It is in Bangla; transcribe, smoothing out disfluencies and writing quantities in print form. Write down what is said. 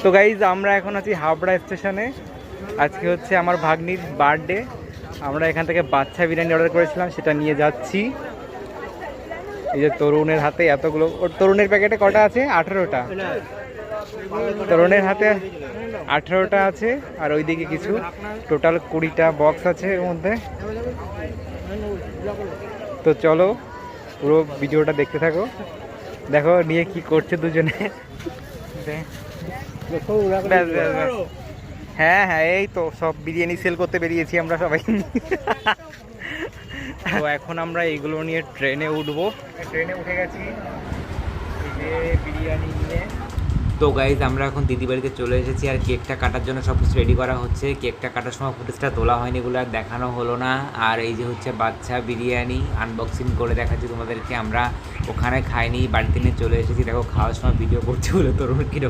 তো গাইজ আমরা এখন আছি হাবড়া স্টেশনে। আজকে হচ্ছে আমার ভাগ্নির বার্থডে। আমরা এখান থেকে বাচ্চা বিরিয়ানি অর্ডার করেছিলাম, সেটা নিয়ে যাচ্ছি। এই যে তরুণের হাতে এতগুলো, ওর তরুণের প্যাকেটে কটা আছে? 18টা। তরুণের হাতে 18টা আছে, আর ওইদিকে কিছু টোটাল 20টা বক্স আছে এর মধ্যে। তো চলো পুরো ভিডিওটা দেখতে থাকো, দেখো নিয়ে কি করছে দুজনে। হ্যাঁ হ্যাঁ, এই তো সব বিরিয়ানি সেল করতে বেরিয়েছি আমরা সবাই। তো এখন আমরা এইগুলো নিয়ে ট্রেনে উঠবো। ট্রেনে উঠে গেছি এই যে বিরিয়ানি নিয়ে। তো গাইজ আমরা এখন দিদি বাড়িতে চলে এসেছি, আর কেকটা কাটার জন্য সব কিছু রেডি করা হচ্ছে। কেকটা কাটার সময় ফুটেজটা তোলা হয়নি, এগুলো আর দেখানো হলো না। আর এই যে হচ্ছে বাচ্চা বিরিয়ানি আনবক্সিং করে দেখাচ্ছি তোমাদেরকে। আমরা ওখানে খাইনি, বাড়িতে নিয়ে চলে এসেছি। দেখো খাওয়ার সময় ভিডিও করছে বলে তোর কীরকম